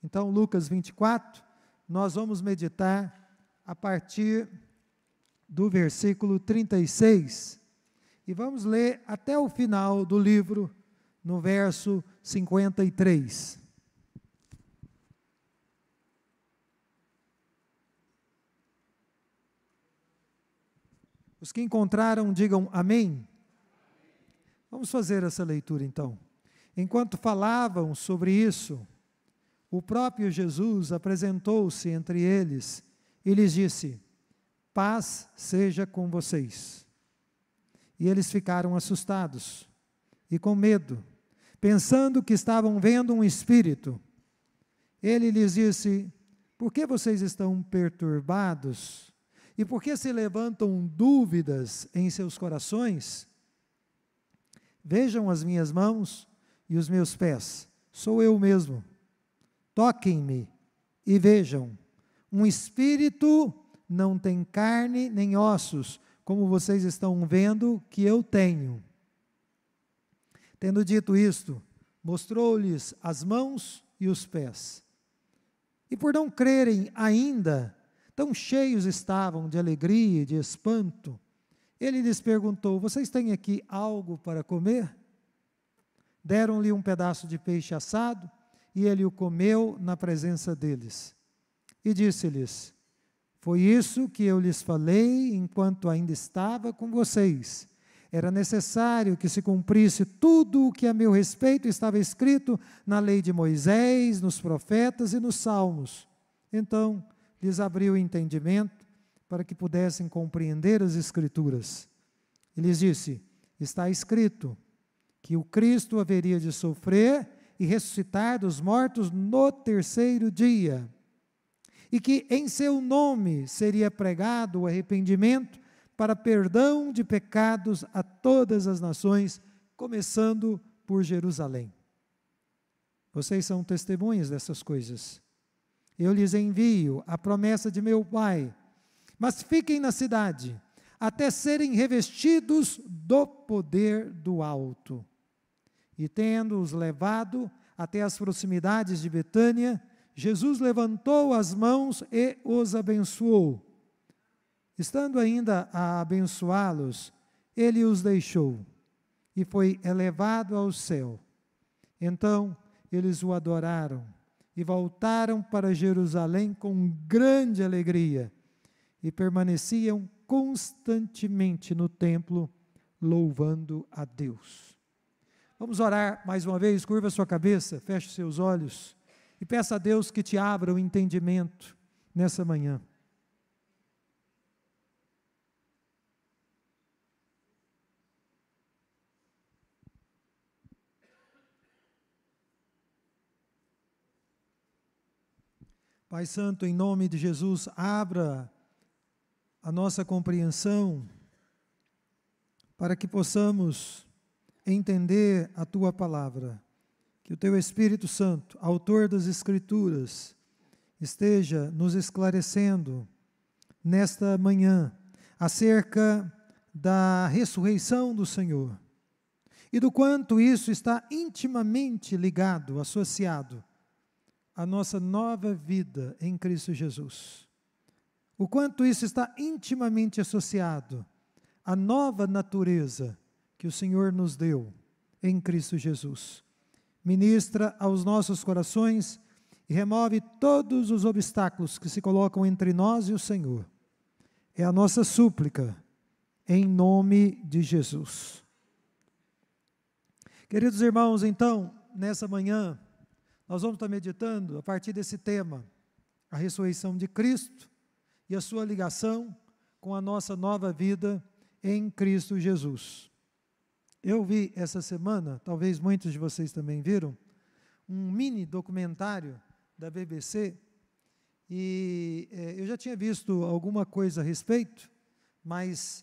Então, Lucas 24, nós vamos meditar a partir do versículo 36 e vamos ler até o final do livro, no verso 53. Os que encontraram, digam amém. Vamos fazer essa leitura então. Enquanto falavam sobre isso, o próprio Jesus apresentou-se entre eles e lhes disse: paz seja com vocês. E eles ficaram assustados e com medo, pensando que estavam vendo um espírito. Ele lhes disse: por que vocês estão perturbados? E por que se levantam dúvidas em seus corações? Vejam as minhas mãos e os meus pés, sou eu mesmo. Toquem-me e vejam, um espírito não tem carne nem ossos, como vocês estão vendo que eu tenho. Tendo dito isto, mostrou-lhes as mãos e os pés. E por não crerem ainda, tão cheios estavam de alegria e de espanto, ele lhes perguntou: vocês têm aqui algo para comer? Deram-lhe um pedaço de peixe assado, e ele o comeu na presença deles. E disse-lhes: foi isso que eu lhes falei enquanto ainda estava com vocês. Era necessário que se cumprisse tudo o que a meu respeito estava escrito na lei de Moisés, nos profetas e nos salmos. Então lhes abriu o entendimento para que pudessem compreender as Escrituras. E lhes disse: está escrito que o Cristo haveria de sofrer e ressuscitar dos mortos no terceiro dia, e que em seu nome seria pregado o arrependimento para perdão de pecados a todas as nações, começando por Jerusalém. Vocês são testemunhas dessas coisas. Eu lhes envio a promessa de meu Pai, mas fiquem na cidade, até serem revestidos do poder do alto. E tendo-os levado até as proximidades de Betânia, Jesus levantou as mãos e os abençoou. Estando ainda a abençoá-los, ele os deixou e foi elevado ao céu. Então eles o adoraram e voltaram para Jerusalém com grande alegria e permaneciam constantemente no templo, louvando a Deus. Vamos orar mais uma vez. Curva sua cabeça, feche seus olhos e peça a Deus que te abra o entendimento nessa manhã. Pai Santo, em nome de Jesus, abra a nossa compreensão para que possamos entender a Tua palavra. Que o Teu Espírito Santo, autor das Escrituras, esteja nos esclarecendo nesta manhã acerca da ressurreição do Senhor e do quanto isso está intimamente ligado, associado à nossa nova vida em Cristo Jesus. O quanto isso está intimamente associado à nova natureza que o Senhor nos deu em Cristo Jesus. Ministra aos nossos corações e remove todos os obstáculos que se colocam entre nós e o Senhor. É a nossa súplica, em nome de Jesus. Queridos irmãos, então, nessa manhã, nós vamos estar meditando a partir desse tema, a ressurreição de Cristo e a sua ligação com a nossa nova vida em Cristo Jesus. Eu vi essa semana, talvez muitos de vocês também viram, um mini documentário da BBC, e eu já tinha visto alguma coisa a respeito, mas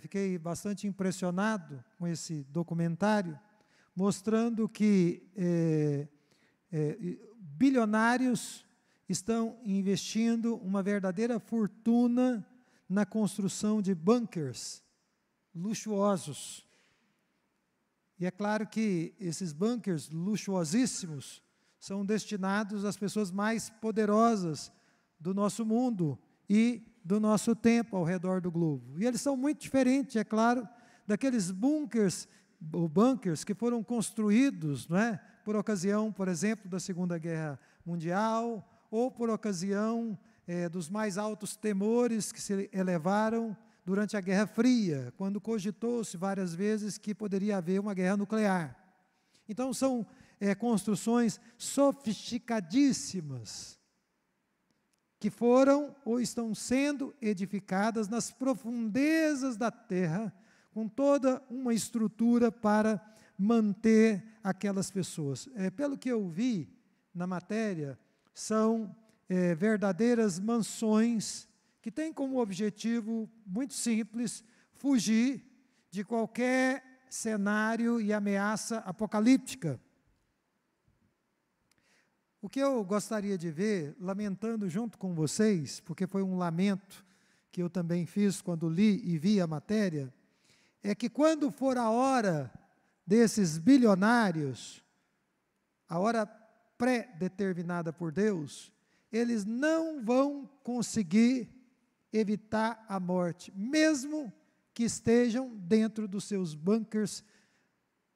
fiquei bastante impressionado com esse documentário, mostrando que bilionários estão investindo uma verdadeira fortuna na construção de bunkers luxuosos. E é claro que esses bunkers luxuosíssimos são destinados às pessoas mais poderosas do nosso mundo e do nosso tempo ao redor do globo. E eles são muito diferentes, é claro, daqueles bunkers que foram construídos, não é, por ocasião, por exemplo, da Segunda Guerra Mundial, ou por ocasião dos mais altos temores que se elevaram durante a Guerra Fria, quando cogitou-se várias vezes que poderia haver uma guerra nuclear. Então, são construções sofisticadíssimas, que foram ou estão sendo edificadas nas profundezas da terra, com toda uma estrutura para manter aquelas pessoas. Pelo que eu vi na matéria, são verdadeiras mansões que têm como objetivo muito simples fugir de qualquer cenário e ameaça apocalíptica. O que eu gostaria de ver, lamentando junto com vocês, porque foi um lamento que eu também fiz quando li e vi a matéria, é que quando for a hora desses bilionários, a hora pré-determinada por Deus, eles não vão conseguir evitar a morte, mesmo que estejam dentro dos seus bunkers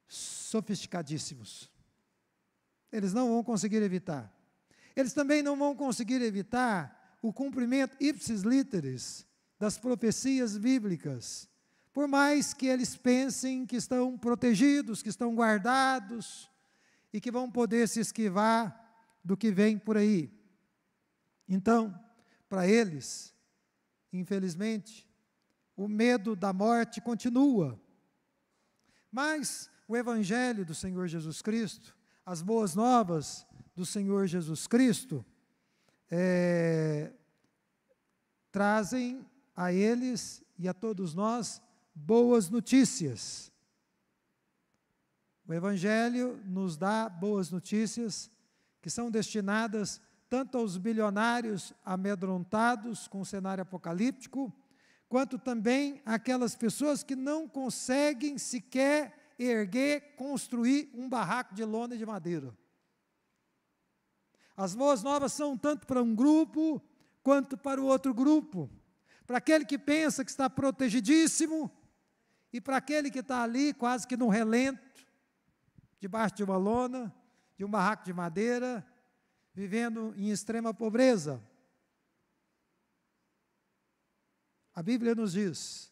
sofisticadíssimos. Eles não vão conseguir evitar. Eles também não vão conseguir evitar o cumprimento ipsis literis das profecias bíblicas, por mais que eles pensem que estão protegidos, que estão guardados e que vão poder se esquivar do que vem por aí. Então, para eles, infelizmente, o medo da morte continua. Mas o Evangelho do Senhor Jesus Cristo, as boas novas do Senhor Jesus Cristo, trazem a eles e a todos nós boas notícias. O Evangelho nos dá boas notícias que são destinadas tanto aos bilionários amedrontados com o cenário apocalíptico, quanto também àquelas pessoas que não conseguem sequer construir um barraco de lona e de madeira. As boas novas são tanto para um grupo, quanto para o outro grupo. Para aquele que pensa que está protegidíssimo, e para aquele que está ali quase que num relento, debaixo de uma lona, de um barraco de madeira, vivendo em extrema pobreza. A Bíblia nos diz,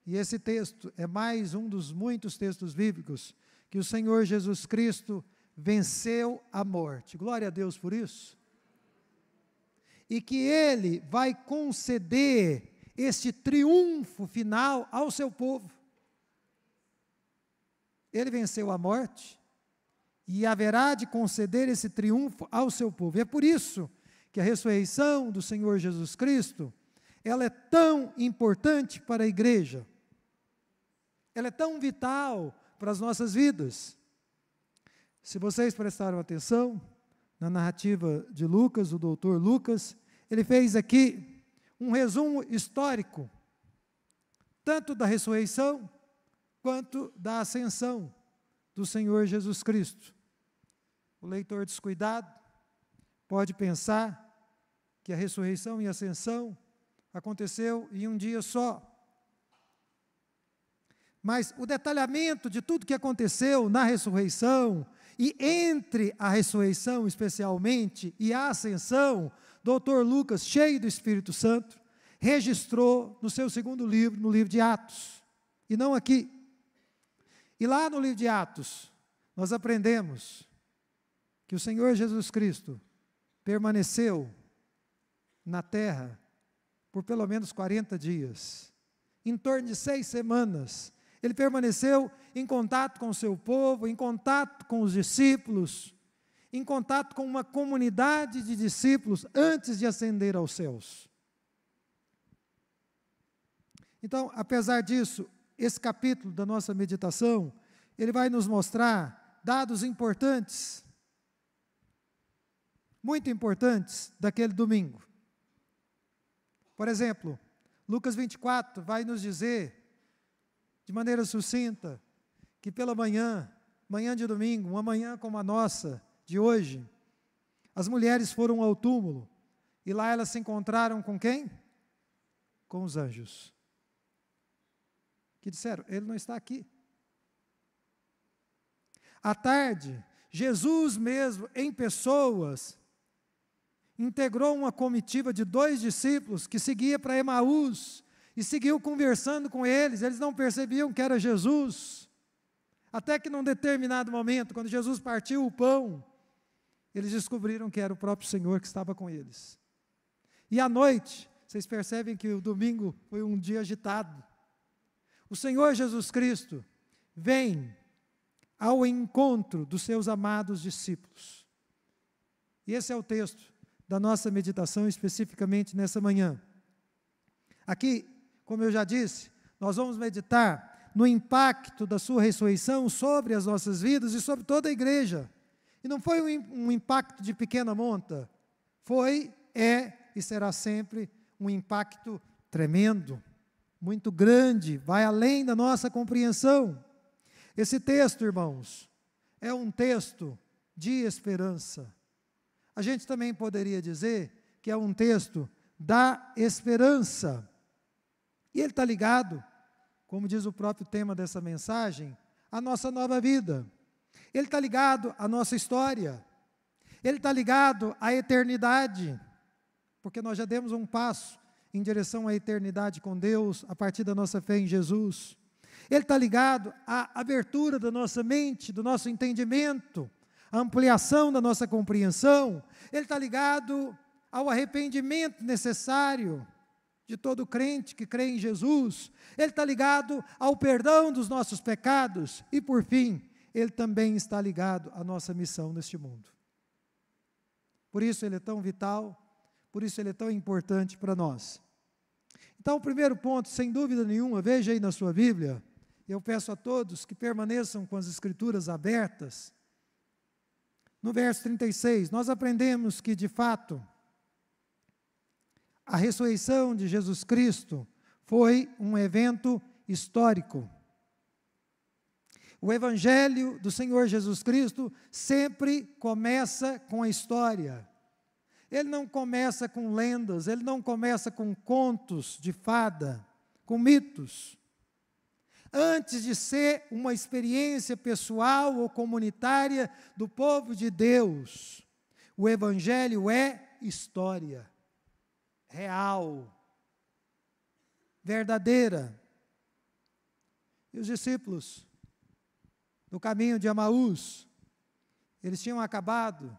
e esse texto é mais um dos muitos textos bíblicos, que o Senhor Jesus Cristo venceu a morte. Glória a Deus por isso. E que Ele vai conceder este triunfo final ao seu povo. Ele venceu a morte e haverá de conceder esse triunfo ao seu povo. E é por isso que a ressurreição do Senhor Jesus Cristo, ela é tão importante para a igreja. Ela é tão vital para as nossas vidas. Se vocês prestaram atenção na narrativa de Lucas, o doutor Lucas, ele fez aqui um resumo histórico, tanto da ressurreição, quanto da ascensão do Senhor Jesus Cristo. O leitor descuidado pode pensar que a ressurreição e a ascensão aconteceu em um dia só. Mas o detalhamento de tudo que aconteceu na ressurreição, e entre a ressurreição especialmente e a ascensão, Dr. Lucas, cheio do Espírito Santo, registrou no seu segundo livro, no livro de Atos, e não aqui. E lá no livro de Atos, nós aprendemos que o Senhor Jesus Cristo permaneceu na terra por pelo menos 40 dias, em torno de 6 semanas. Ele permaneceu em contato com o seu povo, em contato com os discípulos, em contato com uma comunidade de discípulos antes de ascender aos céus. Então, apesar disso, esse capítulo da nossa meditação, ele vai nos mostrar dados importantes, muito importantes, daquele domingo. Por exemplo, Lucas 24 vai nos dizer, de maneira sucinta, que pela manhã de domingo, uma manhã como a nossa, de hoje, as mulheres foram ao túmulo, e lá elas se encontraram com quem? Com os anjos, que disseram, ele não está aqui. À tarde, Jesus mesmo, em pessoas, integrou uma comitiva de 2 discípulos que seguia para Emaús, e seguiu conversando com eles não percebiam que era Jesus, até que num determinado momento, quando Jesus partiu o pão, eles descobriram que era o próprio Senhor que estava com eles. E à noite, vocês percebem que o domingo foi um dia agitado. O Senhor Jesus Cristo vem ao encontro dos seus amados discípulos. E esse é o texto da nossa meditação, especificamente nessa manhã. Aqui, como eu já disse, nós vamos meditar no impacto da sua ressurreição sobre as nossas vidas e sobre toda a igreja. E não foi um impacto de pequena monta, foi, é e será sempre um impacto tremendo, muito grande, vai além da nossa compreensão. Esse texto, irmãos, é um texto de esperança. A gente também poderia dizer que é um texto da esperança. E ele está ligado, como diz o próprio tema dessa mensagem, à nossa nova vida. Ele está ligado à nossa história. Ele está ligado à eternidade, porque nós já demos um passo em direção à eternidade com Deus, a partir da nossa fé em Jesus. Ele está ligado à abertura da nossa mente, do nosso entendimento, à ampliação da nossa compreensão. Ele está ligado ao arrependimento necessário de todo crente que crê em Jesus. Ele está ligado ao perdão dos nossos pecados. E, por fim, ele também está ligado à nossa missão neste mundo. Por isso ele é tão vital, por isso ele é tão importante para nós. Então, o primeiro ponto, sem dúvida nenhuma, veja aí na sua Bíblia, eu peço a todos que permaneçam com as Escrituras abertas. No verso 36, nós aprendemos que, de fato, a ressurreição de Jesus Cristo foi um evento histórico. O Evangelho do Senhor Jesus Cristo sempre começa com a história. Ele não começa com lendas, ele não começa com contos de fada, com mitos. Antes de ser uma experiência pessoal ou comunitária do povo de Deus, o Evangelho é história, real, verdadeira. E os discípulos, no caminho de Emaús, eles tinham acabado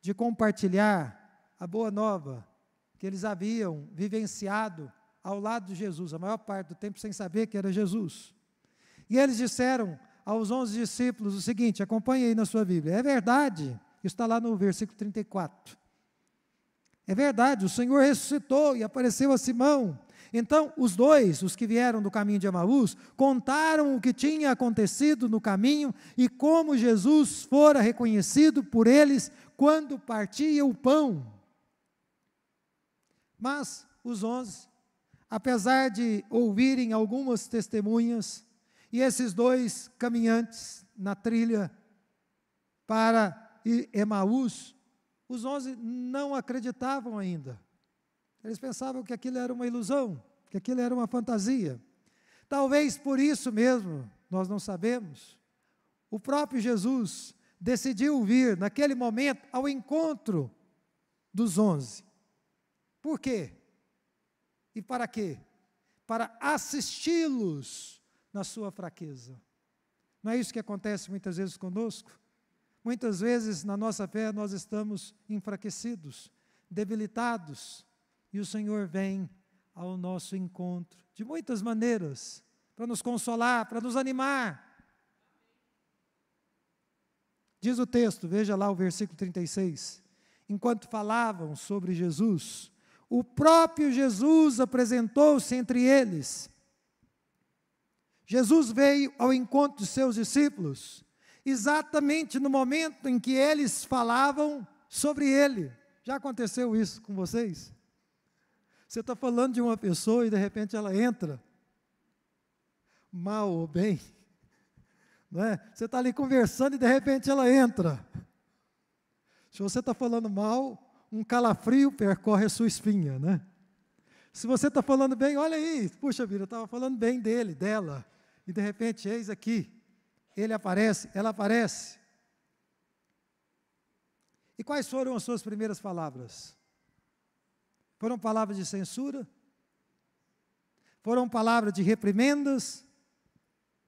de compartilhar a boa nova que eles haviam vivenciado ao lado de Jesus, a maior parte do tempo sem saber que era Jesus. E eles disseram aos 11 discípulos o seguinte, acompanhe aí na sua Bíblia, é verdade, isso está lá no versículo 34, é verdade, o Senhor ressuscitou e apareceu a Simão. Então, os dois, os que vieram do caminho de Emaús, contaram o que tinha acontecido no caminho e como Jesus fora reconhecido por eles quando partia o pão. Mas os 11, apesar de ouvirem algumas testemunhas, e esses dois caminhantes na trilha para Emaús, os 11 não acreditavam ainda. Eles pensavam que aquilo era uma ilusão, que aquilo era uma fantasia. Talvez por isso mesmo, nós não sabemos, o próprio Jesus decidiu vir, naquele momento, ao encontro dos 11. Por quê? E para quê? Para assisti-los na sua fraqueza. Não é isso que acontece muitas vezes conosco? Muitas vezes, na nossa fé, nós estamos enfraquecidos, debilitados, e o Senhor vem ao nosso encontro, de muitas maneiras, para nos consolar, para nos animar. Diz o texto, veja lá o versículo 36, enquanto falavam sobre Jesus, o próprio Jesus apresentou-se entre eles. Jesus veio ao encontro de seus discípulos, exatamente no momento em que eles falavam sobre Ele. Já aconteceu isso com vocês? Você está falando de uma pessoa e de repente ela entra, mal ou bem, não é? Você está ali conversando e de repente ela entra. Se você está falando mal, um calafrio percorre a sua espinha, né? Se você está falando bem, olha aí, puxa vida, eu estava falando bem dele, dela, e de repente, eis aqui, ele aparece, ela aparece. E quais foram as suas primeiras palavras? Foram palavras de censura? Foram palavras de reprimendas?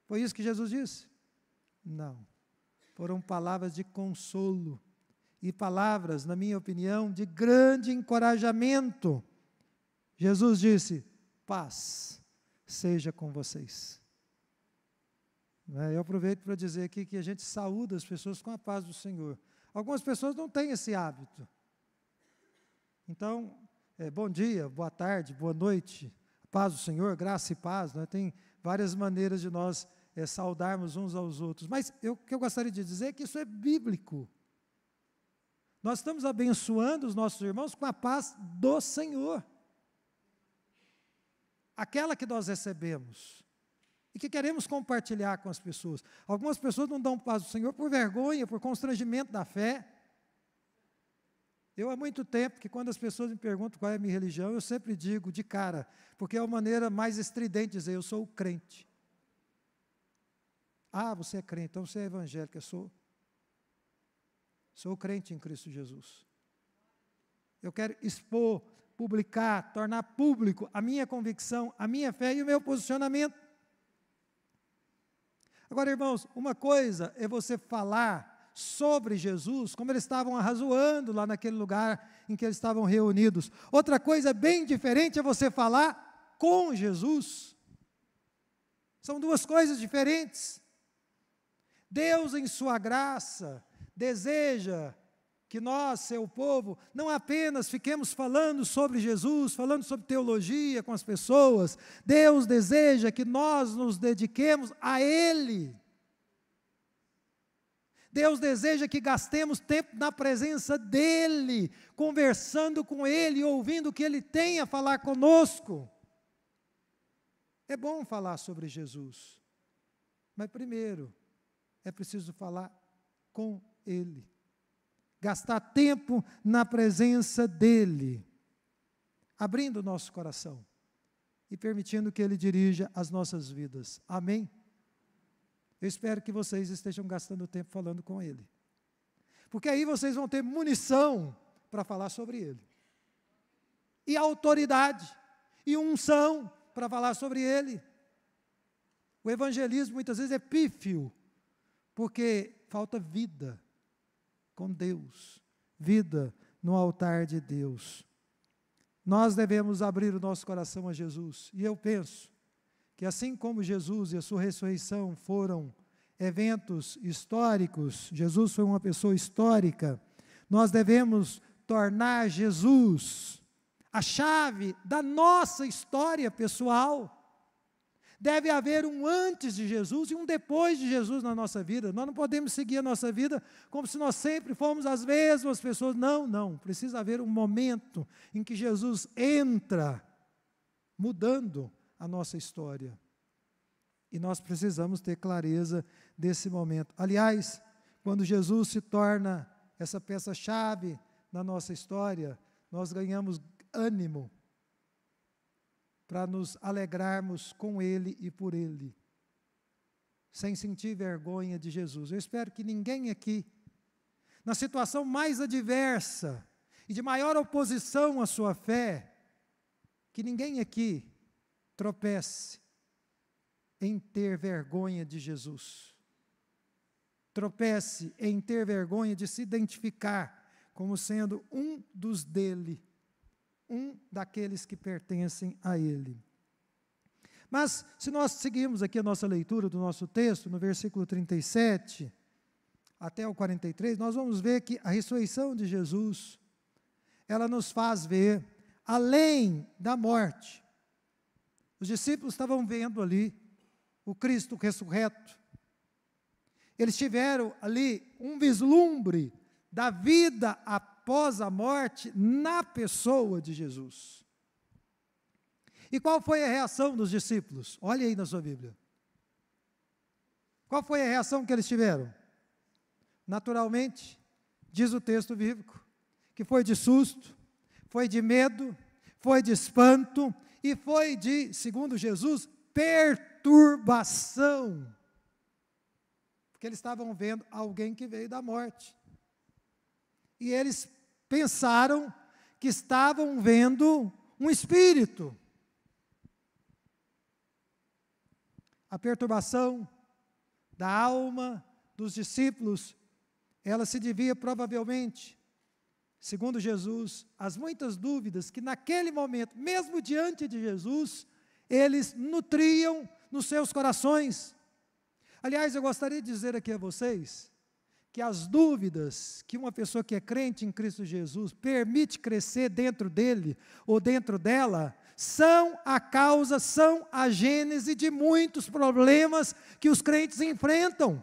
Foi isso que Jesus disse? Não. Foram palavras de consolo. E palavras, na minha opinião, de grande encorajamento. Jesus disse: paz seja com vocês. Eu aproveito para dizer aqui que a gente saúda as pessoas com a paz do Senhor. Algumas pessoas não têm esse hábito. Então, bom dia, boa tarde, boa noite, paz do Senhor, graça e paz. Tem várias maneiras de nós saudarmos uns aos outros. Mas o que eu gostaria de dizer é que isso é bíblico. Nós estamos abençoando os nossos irmãos com a paz do Senhor. Aquela que nós recebemos e que queremos compartilhar com as pessoas. Algumas pessoas não dão paz do Senhor por vergonha, por constrangimento da fé. Eu há muito tempo que quando as pessoas me perguntam qual é a minha religião, eu sempre digo de cara, porque é a maneira mais estridente de dizer: eu sou crente. Ah, você é crente, então você é evangélico. Eu sou crente em Cristo Jesus. Eu quero expor, publicar, tornar público a minha convicção, a minha fé e o meu posicionamento. Agora, irmãos, uma coisa é você falar sobre Jesus, como eles estavam arrazoando lá naquele lugar em que eles estavam reunidos. Outra coisa bem diferente é você falar com Jesus. São duas coisas diferentes. Deus, em sua graça, deseja que nós, seu povo, não apenas fiquemos falando sobre Jesus, falando sobre teologia com as pessoas. Deus deseja que nós nos dediquemos a Ele. Deus deseja que gastemos tempo na presença dEle, conversando com Ele, ouvindo o que Ele tem a falar conosco. É bom falar sobre Jesus, mas primeiro é preciso falar com Ele. Gastar tempo na presença dEle, abrindo o nosso coração e permitindo que Ele dirija as nossas vidas. Amém? Eu espero que vocês estejam gastando tempo falando com Ele, porque aí vocês vão ter munição para falar sobre Ele, e autoridade, e unção para falar sobre Ele. O evangelismo muitas vezes é pífio, porque falta vida com Deus, vida no altar de Deus. Nós devemos abrir o nosso coração a Jesus, e eu penso que assim como Jesus e a sua ressurreição foram eventos históricos, Jesus foi uma pessoa histórica, nós devemos tornar Jesus a chave da nossa história pessoal. Deve haver um antes de Jesus e um depois de Jesus na nossa vida. Nós não podemos seguir a nossa vida como se nós sempre fomos as mesmas pessoas. Não. Precisa haver um momento em que Jesus entra, mudando a nossa história. E nós precisamos ter clareza desse momento. Aliás, quando Jesus se torna essa peça-chave na nossa história, nós ganhamos ânimo para nos alegrarmos com Ele e por Ele, sem sentir vergonha de Jesus. Eu espero que ninguém aqui, na situação mais adversa e de maior oposição à sua fé, que ninguém aqui tropece em ter vergonha de Jesus. Tropece em ter vergonha de se identificar como sendo um dos dele, um daqueles que pertencem a Ele. Mas, se nós seguirmos aqui a nossa leitura do nosso texto, no versículo 37 até o 43, nós vamos ver que a ressurreição de Jesus, ela nos faz ver além da morte. Os discípulos estavam vendo ali o Cristo ressurreto. Eles tiveram ali um vislumbre da vida após a morte na pessoa de Jesus. E qual foi a reação dos discípulos? Olha aí na sua Bíblia. Qual foi a reação que eles tiveram? Naturalmente, diz o texto bíblico, que foi de susto, foi de medo, foi de espanto e foi de, segundo Jesus, perturbação. Porque eles estavam vendo alguém que veio da morte. E eles pensaram que estavam vendo um espírito. A perturbação da alma dos discípulos, ela se devia provavelmente, segundo Jesus, às muitas dúvidas que naquele momento, mesmo diante de Jesus, eles nutriam nos seus corações. Aliás, eu gostaria de dizer aqui a vocês que as dúvidas que uma pessoa que é crente em Cristo Jesus permite crescer dentro dele ou dentro dela, são a causa, são a gênese de muitos problemas que os crentes enfrentam.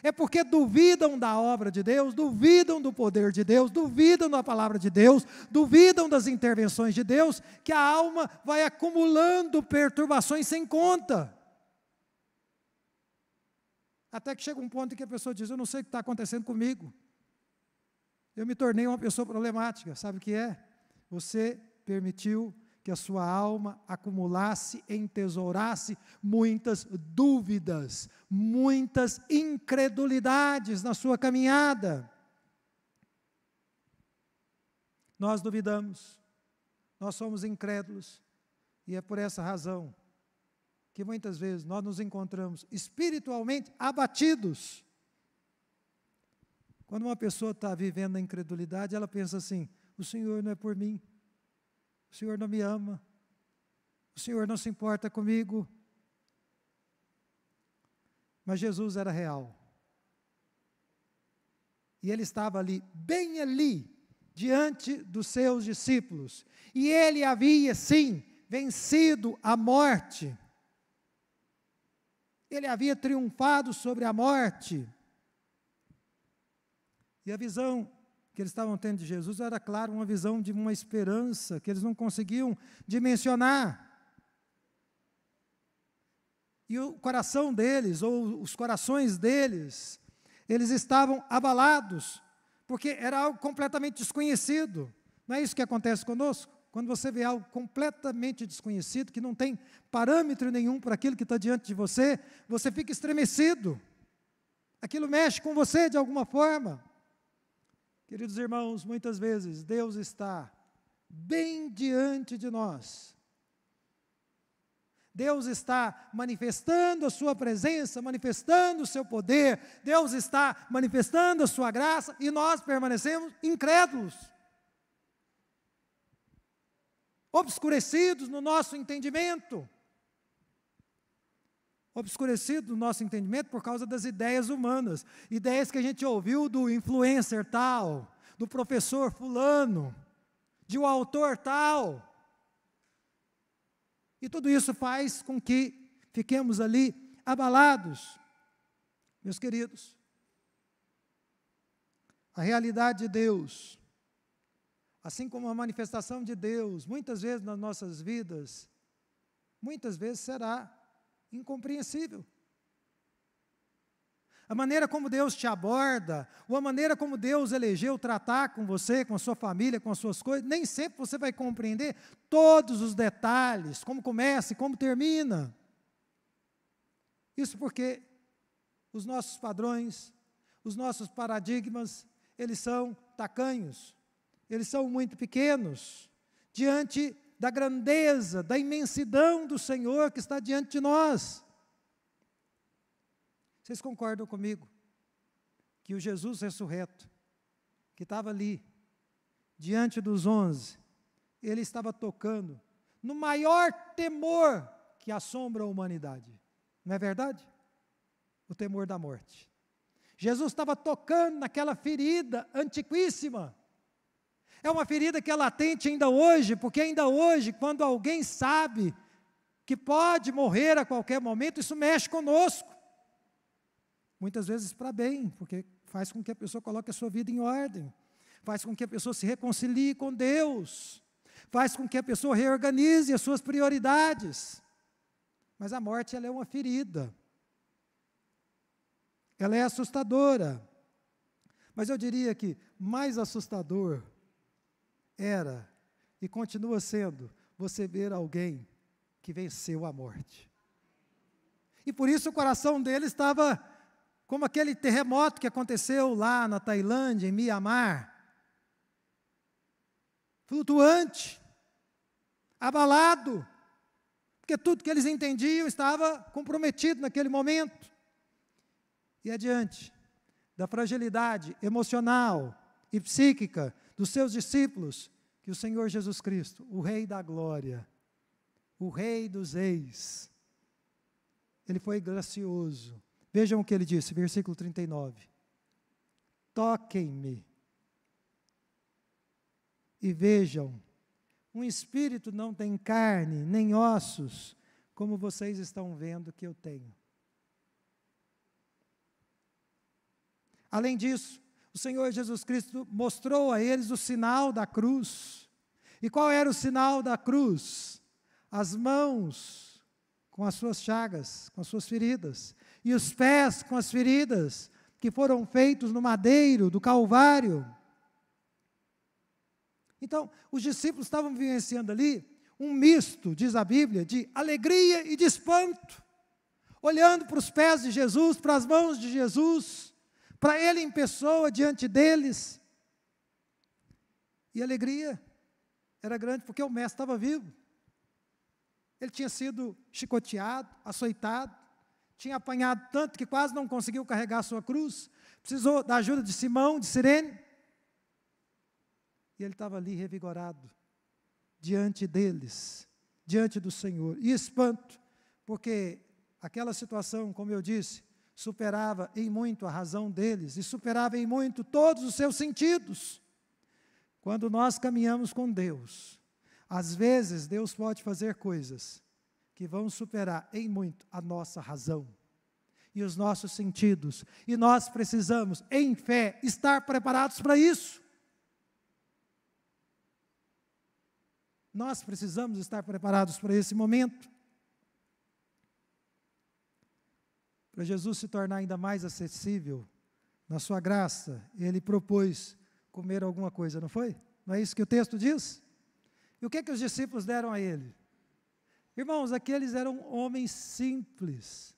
É porque duvidam da obra de Deus, duvidam do poder de Deus, duvidam da palavra de Deus, duvidam das intervenções de Deus, que a alma vai acumulando perturbações sem conta. Até que chega um ponto em que a pessoa diz, eu não sei o que está acontecendo comigo. Eu me tornei uma pessoa problemática. Sabe o que é? Você permitiu que a sua alma acumulasse, entesourasse muitas dúvidas, muitas incredulidades na sua caminhada. Nós duvidamos, nós somos incrédulos, e é por essa razão que muitas vezes nós nos encontramos espiritualmente abatidos. Quando uma pessoa está vivendo a incredulidade, ela pensa assim, o Senhor não é por mim, o Senhor não me ama, o Senhor não se importa comigo. Mas Jesus era real. E Ele estava ali, bem ali, diante dos seus discípulos. E Ele havia, sim, vencido a morte. Ele havia triunfado sobre a morte. E a visão que eles estavam tendo de Jesus era, claro, uma visão de uma esperança que eles não conseguiam dimensionar. E o coração deles, ou os corações deles, eles estavam abalados, porque era algo completamente desconhecido. Não é isso que acontece conosco? Quando você vê algo completamente desconhecido, que não tem parâmetro nenhum para aquilo que está diante de você, você fica estremecido. Aquilo mexe com você de alguma forma. Queridos irmãos, muitas vezes Deus está bem diante de nós. Deus está manifestando a sua presença, manifestando o seu poder, Deus está manifestando a sua graça e nós permanecemos incrédulos, obscurecidos no nosso entendimento. Obscurecido no nosso entendimento por causa das ideias humanas, ideias que a gente ouviu do influencer tal, do professor fulano, de um autor tal. E tudo isso faz com que fiquemos ali abalados. Meus queridos, a realidade de Deus, assim como a manifestação de Deus, muitas vezes nas nossas vidas, muitas vezes será incompreensível. A maneira como Deus te aborda, ou a maneira como Deus elegeu tratar com você, com a sua família, com as suas coisas, nem sempre você vai compreender todos os detalhes, como começa e como termina. Isso porque os nossos padrões, os nossos paradigmas, eles são tacanhos, eles são muito pequenos, diante da grandeza, da imensidão do Senhor que está diante de nós. Vocês concordam comigo que o Jesus ressurreto, que estava ali, diante dos 11, ele estava tocando no maior temor que assombra a humanidade, não é verdade? O temor da morte. Jesus estava tocando naquela ferida antiquíssima. É uma ferida que é latente ainda hoje, porque ainda hoje, quando alguém sabe que pode morrer a qualquer momento, isso mexe conosco. Muitas vezes para bem, porque faz com que a pessoa coloque a sua vida em ordem, faz com que a pessoa se reconcilie com Deus, faz com que a pessoa reorganize as suas prioridades. Mas a morte, ela é uma ferida, ela é assustadora. Mas eu diria que mais assustador era e continua sendo você ver alguém que venceu a morte. E por isso o coração dele estava como aquele terremoto que aconteceu lá na Tailândia, em Mianmar, flutuante, abalado, porque tudo que eles entendiam estava comprometido naquele momento. E adiante da fragilidade emocional e psíquica dos seus discípulos, que o Senhor Jesus Cristo, o Rei da Glória, o Rei dos Reis, ele foi gracioso. Vejam o que ele disse, versículo 39. Toquem-me e vejam, um espírito não tem carne, nem ossos, como vocês estão vendo que eu tenho. Além disso, o Senhor Jesus Cristo mostrou a eles o sinal da cruz. E qual era o sinal da cruz? As mãos com as suas chagas, com as suas feridas, e os pés com as feridas que foram feitos no madeiro do Calvário. Então, os discípulos estavam vivenciando ali um misto, diz a Bíblia, de alegria e de espanto, olhando para os pés de Jesus, para as mãos de Jesus, para Ele em pessoa diante deles. E a alegria era grande porque o Mestre estava vivo. Ele tinha sido chicoteado, açoitado, tinha apanhado tanto que quase não conseguiu carregar a sua cruz, precisou da ajuda de Simão, de Cirene, e ele estava ali revigorado, diante deles, diante do Senhor, e espanto, porque aquela situação, como eu disse, superava em muito a razão deles, e superava em muito todos os seus sentidos. Quando nós caminhamos com Deus, às vezes Deus pode fazer coisas que vão superar em muito a nossa razão e os nossos sentidos. E nós precisamos, em fé, estar preparados para isso. Nós precisamos estar preparados para esse momento. Para Jesus se tornar ainda mais acessível, na sua graça, Ele propôs comer alguma coisa, não foi? Não é isso que o texto diz? E o que os discípulos deram a Ele? Irmãos, aqueles eram homens simples,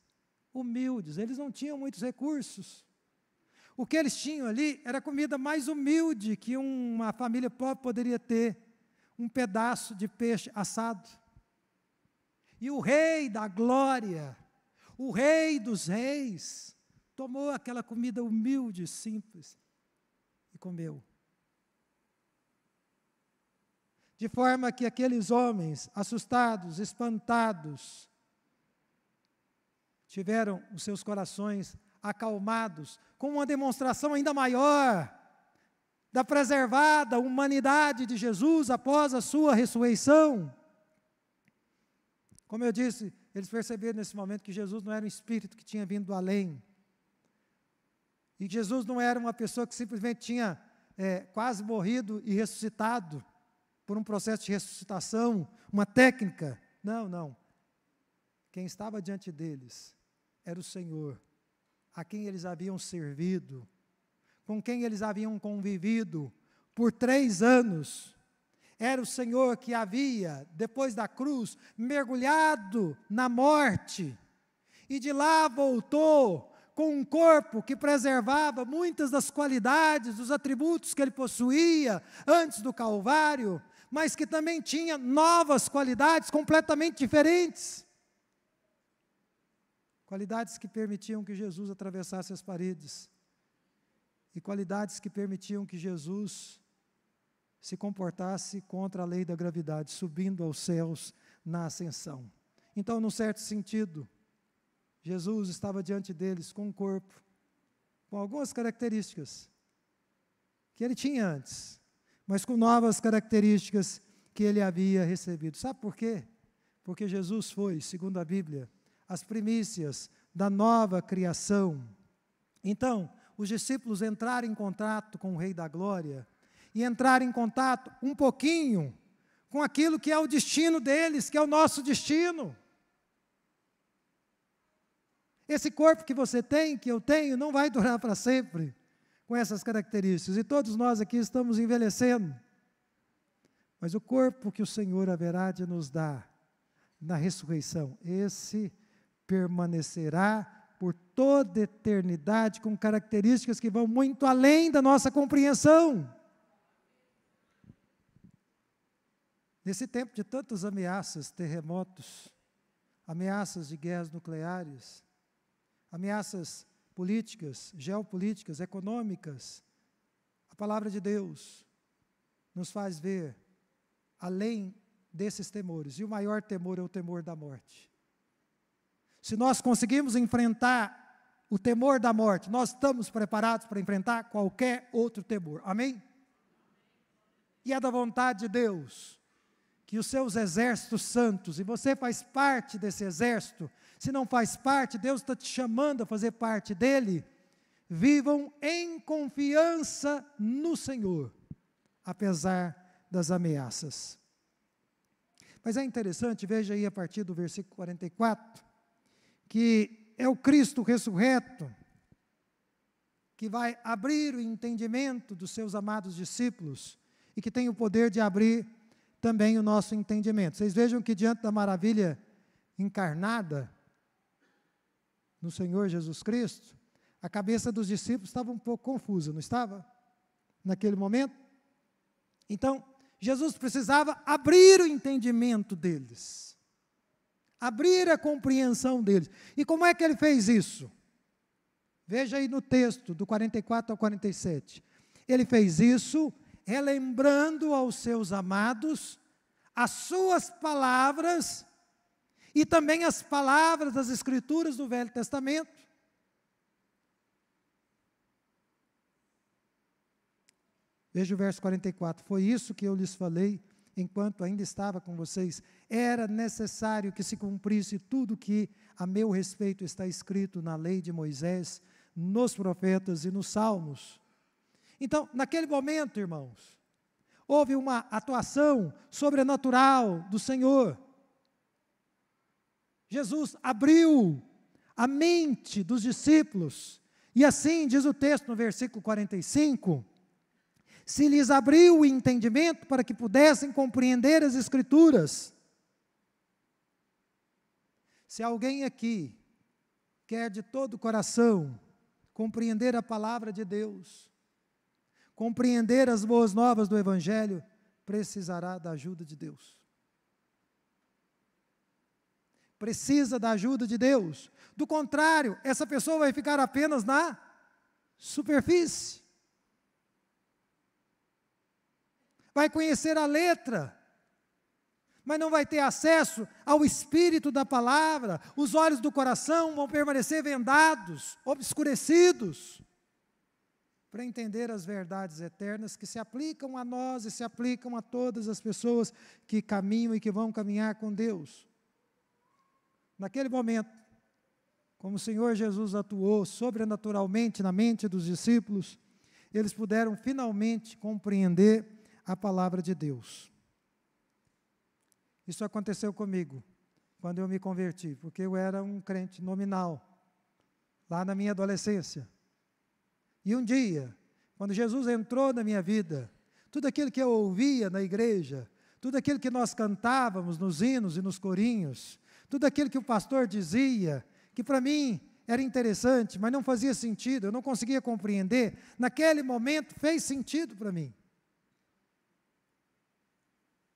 humildes, eles não tinham muitos recursos. O que eles tinham ali era a comida mais humilde que uma família pobre poderia ter, um pedaço de peixe assado. E o Rei da Glória, o Rei dos Reis, tomou aquela comida humilde, simples, e comeu. De forma que aqueles homens, assustados, espantados, tiveram os seus corações acalmados, com uma demonstração ainda maior da preservada humanidade de Jesus após a sua ressurreição. Como eu disse, eles perceberam nesse momento que Jesus não era um espírito que tinha vindo do além, e que Jesus não era uma pessoa que simplesmente tinha quase morrido e ressuscitado, por um processo de ressuscitação, uma técnica. Não, não. Quem estava diante deles era o Senhor, a quem eles haviam servido, com quem eles haviam convivido por 3 anos. Era o Senhor que havia, depois da cruz, mergulhado na morte, e de lá voltou com um corpo que preservava muitas das qualidades, dos atributos que ele possuía antes do Calvário, mas que também tinha novas qualidades completamente diferentes. Qualidades que permitiam que Jesus atravessasse as paredes, e qualidades que permitiam que Jesus se comportasse contra a lei da gravidade, subindo aos céus na ascensão. Então, num certo sentido, Jesus estava diante deles com um corpo, com algumas características que ele tinha antes, mas com novas características que ele havia recebido. Sabe por quê? Porque Jesus foi, segundo a Bíblia, as primícias da nova criação. Então, os discípulos entraram em contato com o Rei da Glória, e entraram em contato um pouquinho com aquilo que é o destino deles, que é o nosso destino. Esse corpo que você tem, que eu tenho, não vai durar para sempre. com essas características, e todos nós aqui estamos envelhecendo. Mas o corpo que o Senhor haverá de nos dar na ressurreição, esse permanecerá por toda eternidade, com características que vão muito além da nossa compreensão. Nesse tempo de tantas ameaças, terremotos, ameaças de guerras nucleares, ameaças políticas, geopolíticas, econômicas, a palavra de Deus nos faz ver além desses temores, e o maior temor é o temor da morte. Se nós conseguimos enfrentar o temor da morte, nós estamos preparados para enfrentar qualquer outro temor, amém? E é da vontade de Deus que os seus exércitos santos, e você faz parte desse exército, se não faz parte, Deus está te chamando a fazer parte dele, vivam em confiança no Senhor, apesar das ameaças. Mas é interessante, veja aí a partir do versículo 44, que é o Cristo ressurreto, que vai abrir o entendimento dos seus amados discípulos, e que tem o poder de abrir também o nosso entendimento. Vocês vejam que diante da maravilha encarnada no Senhor Jesus Cristo, a cabeça dos discípulos estava um pouco confusa, não estava? Naquele momento. Então, Jesus precisava abrir o entendimento deles, abrir a compreensão deles. E como é que ele fez isso? Veja aí no texto, do 44 ao 47. Ele fez isso relembrando aos seus amados as suas palavras e também as palavras das Escrituras do Velho Testamento. Veja o verso 44. Foi isso que eu lhes falei enquanto ainda estava com vocês. Era necessário que se cumprisse tudo que a meu respeito está escrito na lei de Moisés, nos profetas e nos salmos. Então, naquele momento, irmãos, houve uma atuação sobrenatural do Senhor. Jesus abriu a mente dos discípulos, e assim diz o texto no versículo 45, se lhes abriu o entendimento para que pudessem compreender as Escrituras. Se alguém aqui quer de todo o coração compreender a palavra de Deus, compreender as boas novas do Evangelho, precisará da ajuda de Deus. Precisa da ajuda de Deus. Do contrário, essa pessoa vai ficar apenas na superfície. Vai conhecer a letra, mas não vai ter acesso ao espírito da palavra. Os olhos do coração vão permanecer vendados, obscurecidos, para entender as verdades eternas que se aplicam a nós e se aplicam a todas as pessoas que caminham e que vão caminhar com Deus. Naquele momento, como o Senhor Jesus atuou sobrenaturalmente na mente dos discípulos, eles puderam finalmente compreender a palavra de Deus. Isso aconteceu comigo, quando eu me converti, porque eu era um crente nominal, lá na minha adolescência. E um dia, quando Jesus entrou na minha vida, tudo aquilo que eu ouvia na igreja, tudo aquilo que nós cantávamos nos hinos e nos corinhos, tudo aquilo que o pastor dizia, que para mim era interessante, mas não fazia sentido, eu não conseguia compreender, naquele momento fez sentido para mim.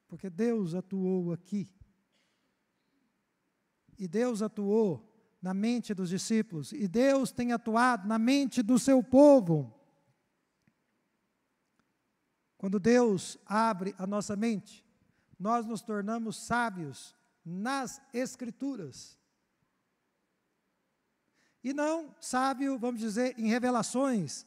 Porque Deus atuou aqui. E Deus atuou na mente dos discípulos. E Deus tem atuado na mente do seu povo. Quando Deus abre a nossa mente, nós nos tornamos sábios nas Escrituras. E não sábio, vamos dizer, em revelações.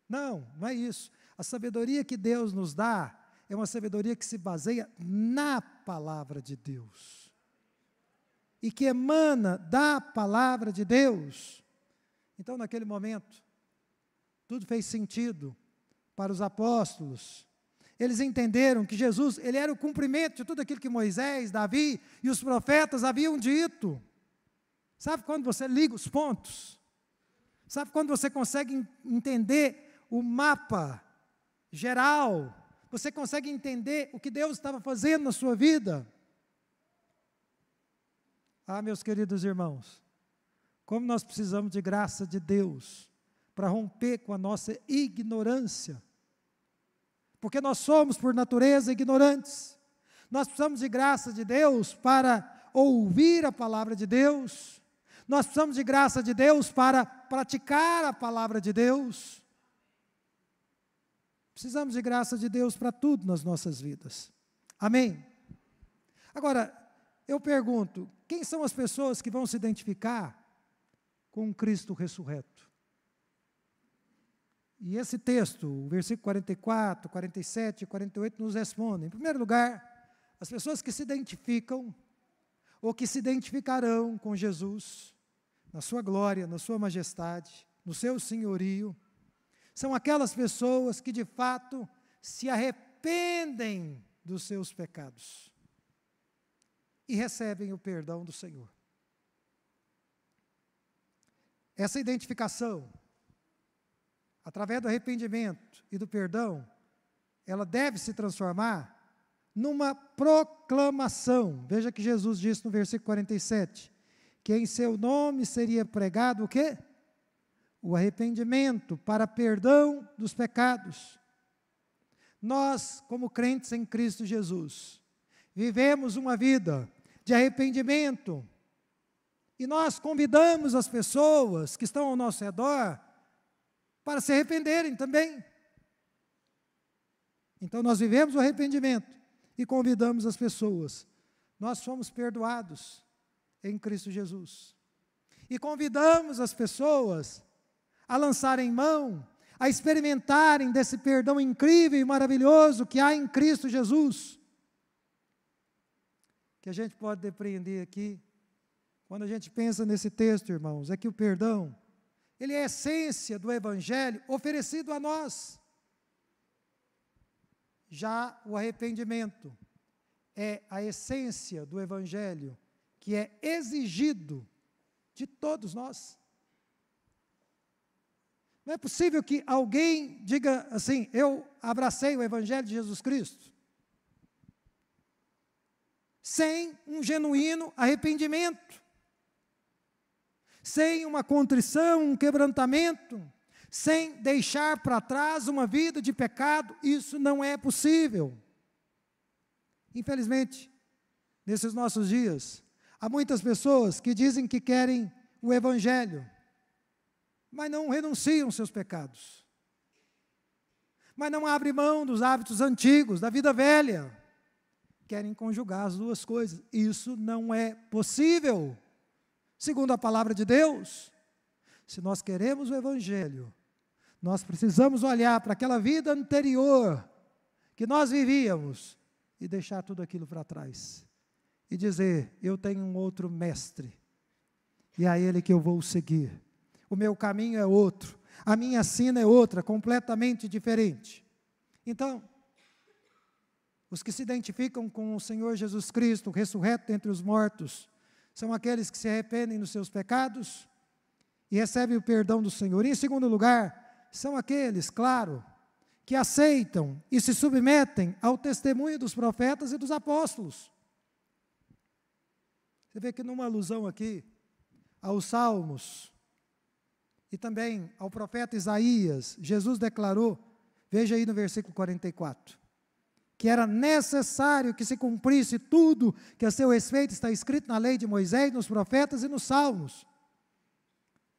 Não, não é isso. A sabedoria que Deus nos dá é uma sabedoria que se baseia na palavra de Deus. E que emana da palavra de Deus. Então, naquele momento, tudo fez sentido para os apóstolos. Eles entenderam que Jesus, ele era o cumprimento de tudo aquilo que Moisés, Davi e os profetas haviam dito. Sabe quando você liga os pontos? Sabe quando você consegue entender o mapa geral, você consegue entender o que Deus estava fazendo na sua vida. Ah, meus queridos irmãos, como nós precisamos de graça de Deus para romper com a nossa ignorância, porque nós somos, por natureza, ignorantes. Nós precisamos de graça de Deus para ouvir a palavra de Deus. Nós precisamos de graça de Deus para praticar a palavra de Deus. Precisamos de graça de Deus para tudo nas nossas vidas. Amém? Agora, eu pergunto, quem são as pessoas que vão se identificar com Cristo ressurreto? E esse texto, o versículo 44, 47 e 48 nos respondem. Em primeiro lugar, as pessoas que se identificam ou que se identificarão com Jesus, na sua glória, na sua majestade, no seu senhorio, são aquelas pessoas que de fato se arrependem dos seus pecados e recebem o perdão do Senhor. Essa identificação, através do arrependimento e do perdão, ela deve se transformar numa proclamação. Veja que Jesus disse no versículo 47, que em seu nome seria pregado o quê? O arrependimento para perdão dos pecados. Nós, como crentes em Cristo Jesus, vivemos uma vida de arrependimento, e nós convidamos as pessoas que estão ao nosso redor para se arrependerem também. Então nós vivemos o arrependimento e convidamos as pessoas. Nós somos perdoados em Cristo Jesus. E convidamos as pessoas a lançarem mão, a experimentarem desse perdão incrível e maravilhoso que há em Cristo Jesus. Que a gente pode depreender aqui, quando a gente pensa nesse texto, irmãos, é que o perdão, ele é a essência do Evangelho oferecido a nós. Já o arrependimento é a essência do Evangelho que é exigido de todos nós. Não é possível que alguém diga assim, eu abracei o Evangelho de Jesus Cristo, sem um genuíno arrependimento, sem uma contrição, um quebrantamento, sem deixar para trás uma vida de pecado. Isso não é possível. Infelizmente, nesses nossos dias, há muitas pessoas que dizem que querem o Evangelho, mas não renunciam aos seus pecados, mas não abrem mão dos hábitos antigos, da vida velha, querem conjugar as duas coisas. Isso não é possível, segundo a palavra de Deus. Se nós queremos o Evangelho, nós precisamos olhar para aquela vida anterior que nós vivíamos e deixar tudo aquilo para trás e dizer, eu tenho um outro mestre e é a ele que eu vou seguir. O meu caminho é outro, a minha sina é outra, completamente diferente. Então, os que se identificam com o Senhor Jesus Cristo, ressurreto dentre os mortos, são aqueles que se arrependem dos seus pecados e recebem o perdão do Senhor. E, em segundo lugar, são aqueles, claro, que aceitam e se submetem ao testemunho dos profetas e dos apóstolos. Você vê que numa alusão aqui aos Salmos e também ao profeta Isaías, Jesus declarou, veja aí no versículo 44, que era necessário que se cumprisse tudo que a seu respeito está escrito na lei de Moisés, nos profetas e nos Salmos.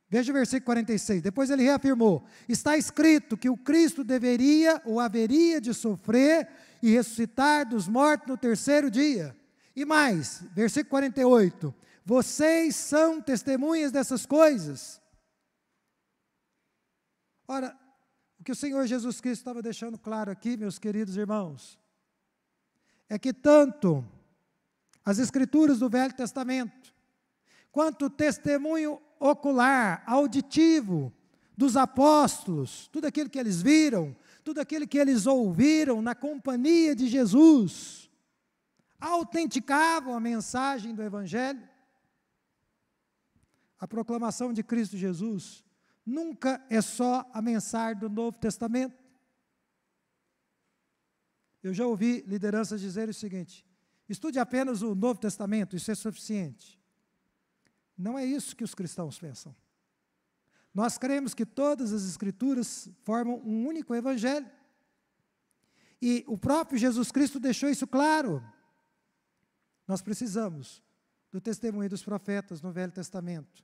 Veja o versículo 46, depois ele reafirmou, está escrito que o Cristo deveria ou haveria de sofrer e ressuscitar dos mortos no terceiro dia. E mais, versículo 48, vocês são testemunhas dessas coisas. Ora, o que o Senhor Jesus Cristo estava deixando claro aqui, meus queridos irmãos, é que tanto as Escrituras do Velho Testamento, quanto o testemunho ocular, auditivo dos apóstolos, tudo aquilo que eles viram, tudo aquilo que eles ouviram na companhia de Jesus, autenticavam a mensagem do Evangelho. A proclamação de Cristo Jesus nunca é só a mensagem do Novo Testamento. Eu já ouvi lideranças dizerem o seguinte: estude apenas o Novo Testamento, isso é suficiente. Não é isso que os cristãos pensam. Nós cremos que todas as Escrituras formam um único Evangelho. E o próprio Jesus Cristo deixou isso claro. Nós precisamos do testemunho dos profetas no Velho Testamento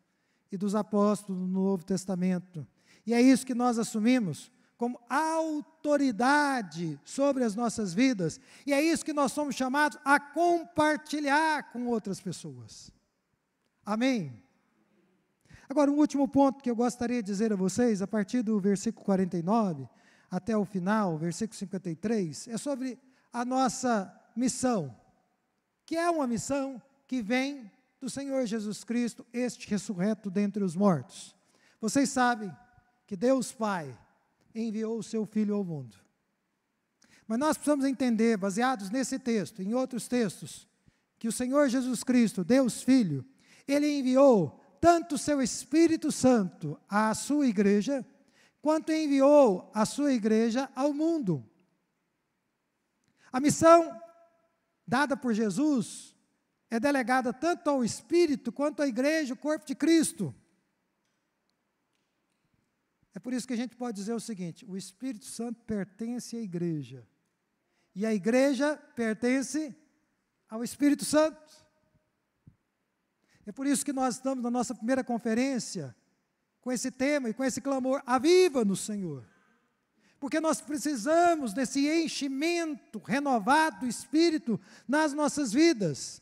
e dos apóstolos no Novo Testamento. E é isso que nós assumimos como autoridade sobre as nossas vidas. E é isso que nós somos chamados a compartilhar com outras pessoas. Amém? Agora, um último ponto que eu gostaria de dizer a vocês, a partir do versículo 49 até o final, versículo 53, é sobre a nossa missão, que é uma missão que vem do Senhor Jesus Cristo, este ressurreto dentre os mortos. Vocês sabem que Deus Pai enviou o seu Filho ao mundo. Mas nós precisamos entender, baseados nesse texto, em outros textos, que o Senhor Jesus Cristo, Deus Filho, Ele enviou tanto o seu Espírito Santo à sua igreja, quanto enviou a sua igreja ao mundo. A missão dada por Jesus é delegada tanto ao Espírito, quanto à igreja, o corpo de Cristo. É por isso que a gente pode dizer o seguinte: o Espírito Santo pertence à igreja, e a igreja pertence ao Espírito Santo. É por isso que nós estamos na nossa primeira conferência, com esse tema e com esse clamor: aviva-nos, Senhor. Porque nós precisamos desse enchimento renovado do Espírito nas nossas vidas.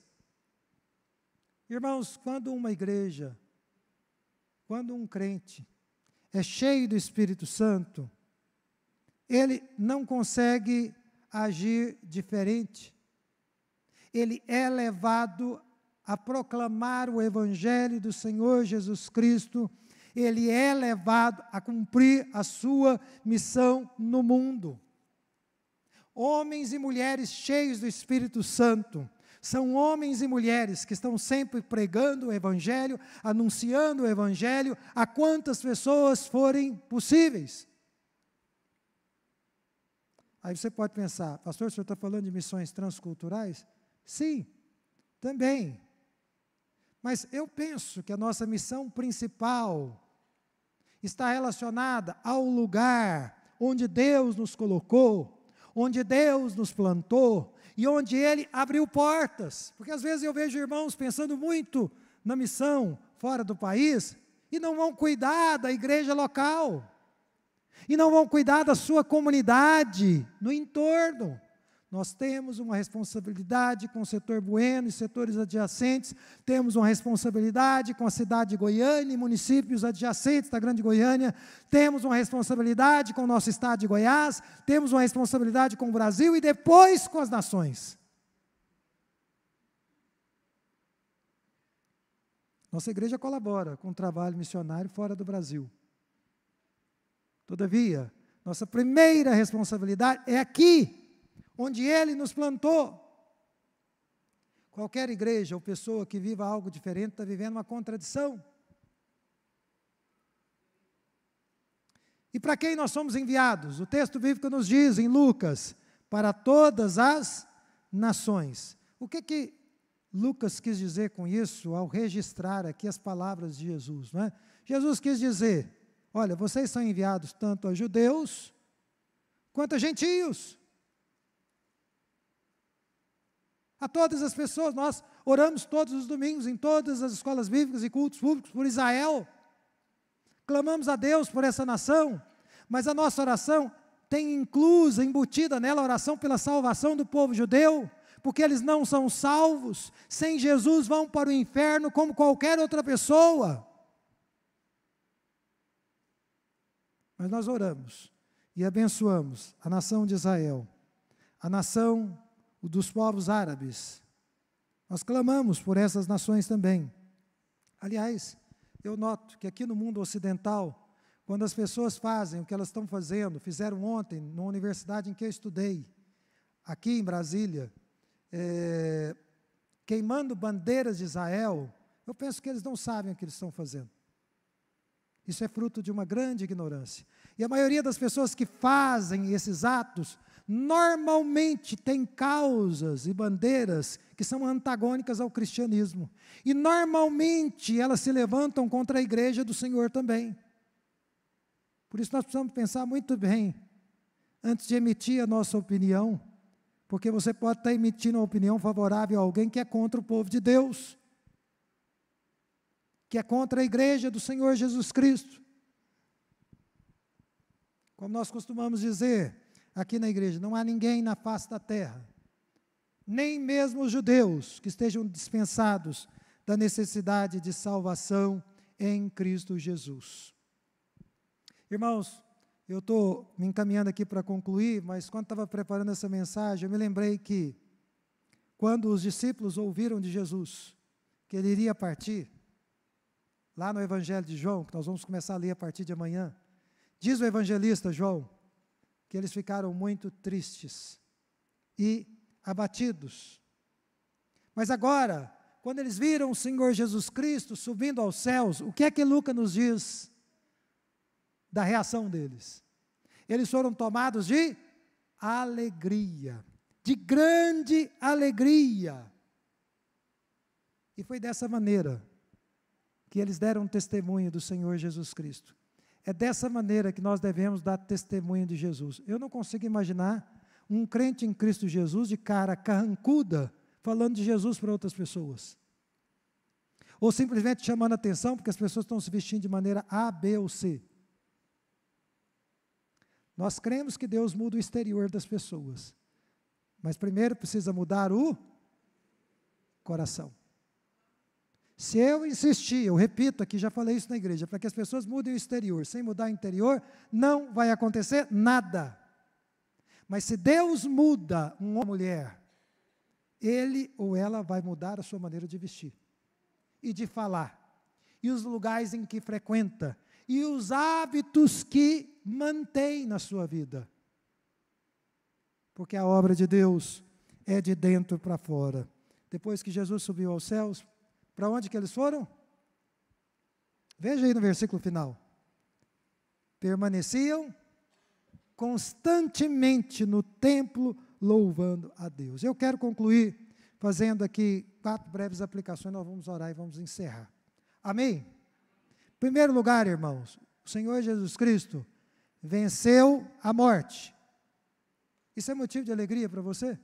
Irmãos, quando uma igreja, quando um crente é cheio do Espírito Santo, ele não consegue agir diferente. Ele é levado a proclamar o Evangelho do Senhor Jesus Cristo, ele é levado a cumprir a sua missão no mundo. Homens e mulheres cheios do Espírito Santo são homens e mulheres que estão sempre pregando o Evangelho, anunciando o Evangelho a quantas pessoas forem possíveis. Aí você pode pensar: pastor, o senhor está falando de missões transculturais? Sim, também. Mas eu penso que a nossa missão principal está relacionada ao lugar onde Deus nos colocou, onde Deus nos plantou e onde Ele abriu portas. Porque às vezes eu vejo irmãos pensando muito na missão fora do país e não vão cuidar da igreja local, e não vão cuidar da sua comunidade no entorno. Nós temos uma responsabilidade com o setor Bueno e setores adjacentes, temos uma responsabilidade com a cidade de Goiânia e municípios adjacentes da Grande Goiânia, temos uma responsabilidade com o nosso estado de Goiás, temos uma responsabilidade com o Brasil e depois com as nações. Nossa igreja colabora com o trabalho missionário fora do Brasil. Todavia, nossa primeira responsabilidade é aqui, onde Ele nos plantou. Qualquer igreja ou pessoa que viva algo diferente está vivendo uma contradição. E para quem nós somos enviados? O texto bíblico nos diz em Lucas: para todas as nações. O que Lucas quis dizer com isso ao registrar aqui as palavras de Jesus, não é? Jesus quis dizer: olha, vocês são enviados tanto a judeus quanto a gentios. A todas as pessoas. Nós oramos todos os domingos, em todas as escolas bíblicas e cultos públicos, por Israel. Clamamos a Deus por essa nação, mas a nossa oração tem inclusa, embutida nela, a oração pela salvação do povo judeu, porque eles não são salvos. Sem Jesus vão para o inferno como qualquer outra pessoa. Mas nós oramos e abençoamos a nação de Israel, a nação dos povos árabes. Nós clamamos por essas nações também. Aliás, eu noto que aqui no mundo ocidental, quando as pessoas fazem o que elas estão fazendo, fizeram ontem, na universidade em que eu estudei, aqui em Brasília, queimando bandeiras de Israel, eu penso que eles não sabem o que eles estão fazendo. Isso é fruto de uma grande ignorância. E a maioria das pessoas que fazem esses atos, normalmente tem causas e bandeiras que são antagônicas ao cristianismo. E normalmente elas se levantam contra a igreja do Senhor também. Por isso nós precisamos pensar muito bem, antes de emitir a nossa opinião, porque você pode estar emitindo uma opinião favorável a alguém que é contra o povo de Deus, que é contra a igreja do Senhor Jesus Cristo. Como nós costumamos dizer aqui na igreja, não há ninguém na face da terra, nem mesmo os judeus, que estejam dispensados da necessidade de salvação em Cristo Jesus. Irmãos, eu estou me encaminhando aqui para concluir, mas quando estava preparando essa mensagem, eu me lembrei que, quando os discípulos ouviram de Jesus, que ele iria partir, lá no Evangelho de João, que nós vamos começar a ler a partir de amanhã, diz o evangelista João, que eles ficaram muito tristes e abatidos. Mas agora, quando eles viram o Senhor Jesus Cristo subindo aos céus, o que é que Lucas nos diz da reação deles? Eles foram tomados de alegria, de grande alegria. E foi dessa maneira que eles deram testemunho do Senhor Jesus Cristo. É dessa maneira que nós devemos dar testemunho de Jesus. Eu não consigo imaginar um crente em Cristo Jesus de cara carrancuda falando de Jesus para outras pessoas. Ou simplesmente chamando atenção porque as pessoas estão se vestindo de maneira A, B ou C. Nós cremos que Deus muda o exterior das pessoas, mas primeiro precisa mudar o coração. Se eu insistir, eu repito aqui, já falei isso na igreja, para que as pessoas mudem o exterior, sem mudar o interior, não vai acontecer nada. Mas se Deus muda uma homem ou mulher, ele ou ela vai mudar a sua maneira de vestir, e de falar, e os lugares em que frequenta, e os hábitos que mantém na sua vida. Porque a obra de Deus é de dentro para fora. Depois que Jesus subiu aos céus, para onde que eles foram? Veja aí no versículo final. Permaneciam constantemente no templo, louvando a Deus. Eu quero concluir fazendo aqui 4 breves aplicações, nós vamos orar e vamos encerrar. Amém? Em primeiro lugar, irmãos, o Senhor Jesus Cristo venceu a morte. Isso é motivo de alegria para você?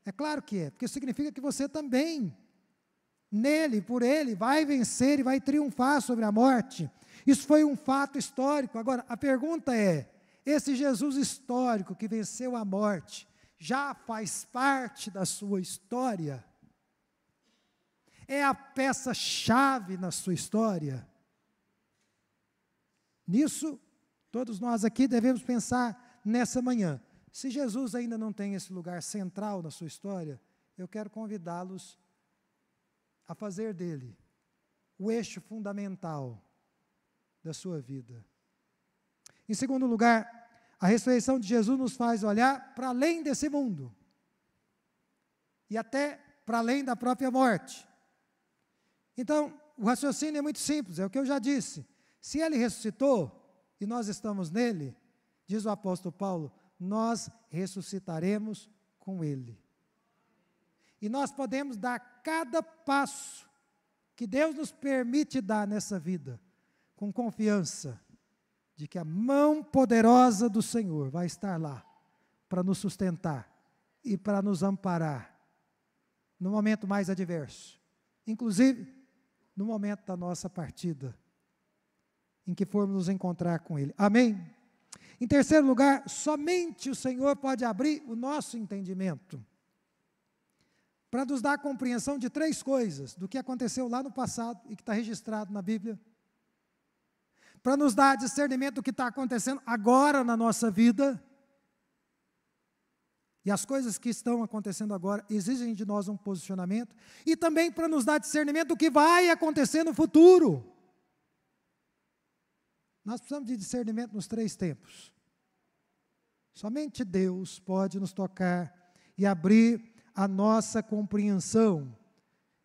É claro que é, porque significa que você também, nele, por ele, vai vencer e vai triunfar sobre a morte. Isso foi um fato histórico. Agora, a pergunta é, esse Jesus histórico que venceu a morte, já faz parte da sua história? É a peça-chave na sua história? Nisso, todos nós aqui devemos pensar nessa manhã. Se Jesus ainda não tem esse lugar central na sua história, eu quero convidá-los a fazer dele o eixo fundamental da sua vida. Em segundo lugar, a ressurreição de Jesus nos faz olhar para além desse mundo e até para além da própria morte. Então, o raciocínio é muito simples, é o que eu já disse. Se ele ressuscitou e nós estamos nele, diz o apóstolo Paulo, nós ressuscitaremos com ele. E nós podemos dar cada passo que Deus nos permite dar nessa vida, com confiança de que a mão poderosa do Senhor vai estar lá para nos sustentar e para nos amparar no momento mais adverso, inclusive no momento da nossa partida, em que formos nos encontrar com Ele. Amém? Em terceiro lugar, somente o Senhor pode abrir o nosso entendimento para nos dar a compreensão de 3 coisas, do que aconteceu lá no passado e que está registrado na Bíblia, para nos dar discernimento do que está acontecendo agora na nossa vida, e as coisas que estão acontecendo agora exigem de nós um posicionamento, e também para nos dar discernimento do que vai acontecer no futuro. Nós precisamos de discernimento nos 3 tempos. Somente Deus pode nos tocar e abrir a nossa compreensão.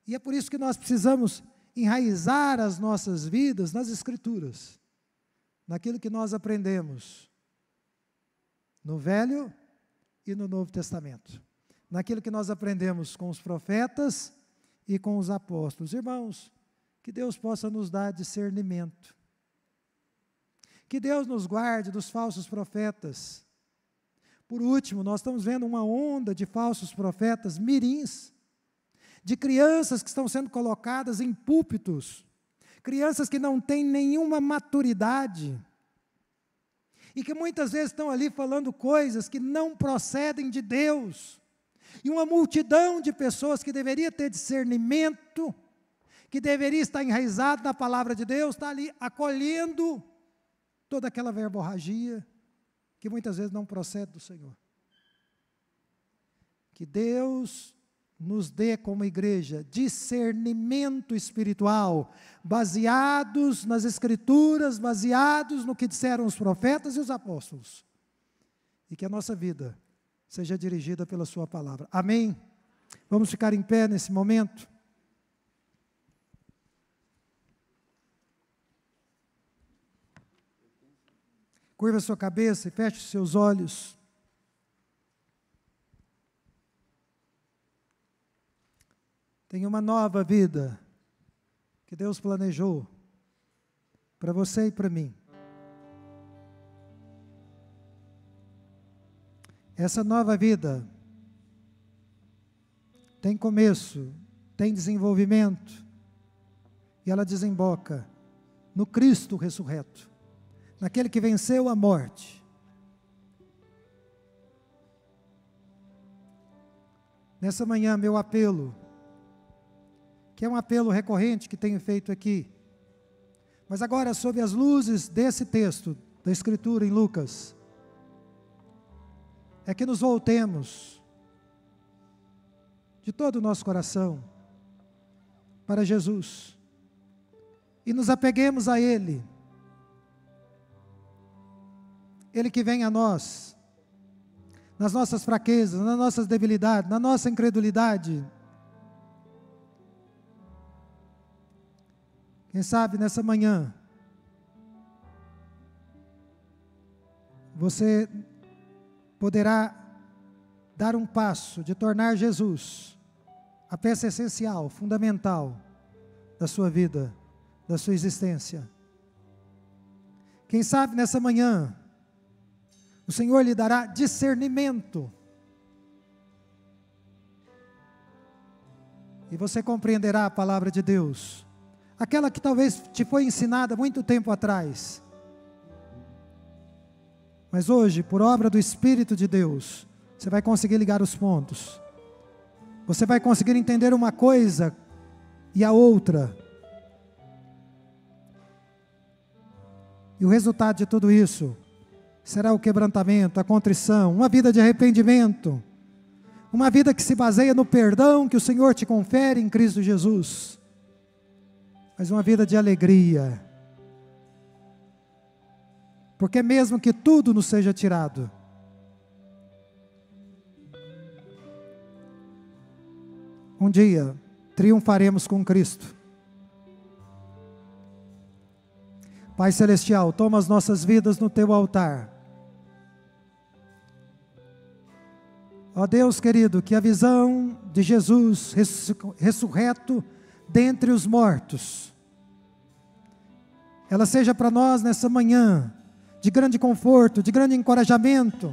E é por isso que nós precisamos enraizar as nossas vidas nas Escrituras, naquilo que nós aprendemos no Velho e no Novo Testamento, naquilo que nós aprendemos com os profetas e com os apóstolos. Irmãos, que Deus possa nos dar discernimento, que Deus nos guarde dos falsos profetas. Por último, nós estamos vendo uma onda de falsos profetas mirins, de crianças que estão sendo colocadas em púlpitos, crianças que não têm nenhuma maturidade, e que muitas vezes estão ali falando coisas que não procedem de Deus, e uma multidão de pessoas que deveria ter discernimento, que deveria estar enraizado na palavra de Deus, está ali acolhendo toda aquela verborragia, que muitas vezes não procede do Senhor. Que Deus nos dê como igreja discernimento espiritual, baseados nas Escrituras, baseados no que disseram os profetas e os apóstolos, e que a nossa vida seja dirigida pela sua palavra. Amém? Vamos ficar em pé nesse momento? Curva a sua cabeça e feche os seus olhos. Tem uma nova vida que Deus planejou para você e para mim. Essa nova vida tem começo, tem desenvolvimento, e ela desemboca no Cristo ressurreto, naquele que venceu a morte. Nessa manhã, meu apelo, que é um apelo recorrente que tenho feito aqui, mas agora sob as luzes desse texto, da Escritura em Lucas, é que nos voltemos de todo o nosso coração para Jesus e nos apeguemos a Ele. Ele que vem a nós, nas nossas fraquezas, nas nossas debilidades, na nossa incredulidade. Quem sabe nessa manhã, você poderá dar um passo de tornar Jesus a peça essencial, fundamental da sua vida, da sua existência. Quem sabe nessa manhã, o Senhor lhe dará discernimento, e você compreenderá a palavra de Deus, aquela que talvez te foi ensinada muito tempo atrás, mas hoje, por obra do Espírito de Deus, você vai conseguir ligar os pontos, você vai conseguir entender uma coisa e a outra, e o resultado de tudo isso será o quebrantamento, a contrição, uma vida de arrependimento, uma vida que se baseia no perdão que o Senhor te confere em Cristo Jesus, mas uma vida de alegria, porque mesmo que tudo nos seja tirado, um dia triunfaremos com Cristo. Pai Celestial, toma as nossas vidas no Teu altar. Ó Deus querido, que a visão de Jesus ressurreto dentre os mortos, ela seja para nós nessa manhã de grande conforto, de grande encorajamento.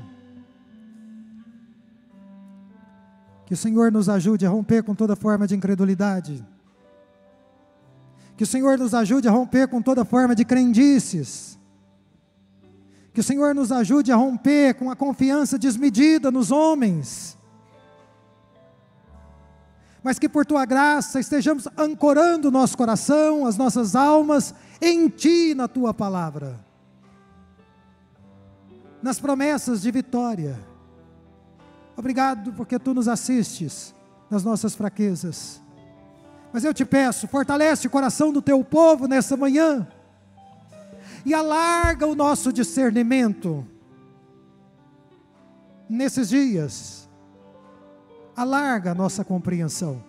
Que o Senhor nos ajude a romper com toda forma de incredulidade. Que o Senhor nos ajude a romper com toda forma de crendices. Que o Senhor nos ajude a romper com a confiança desmedida nos homens. Mas que por Tua graça estejamos ancorando o nosso coração, as nossas almas em Ti e na Tua palavra. Nas promessas de vitória. Obrigado porque Tu nos assistes nas nossas fraquezas. Mas eu te peço, fortalece o coração do Teu povo nessa manhã. E alarga o nosso discernimento nesses dias. Alarga a nossa compreensão.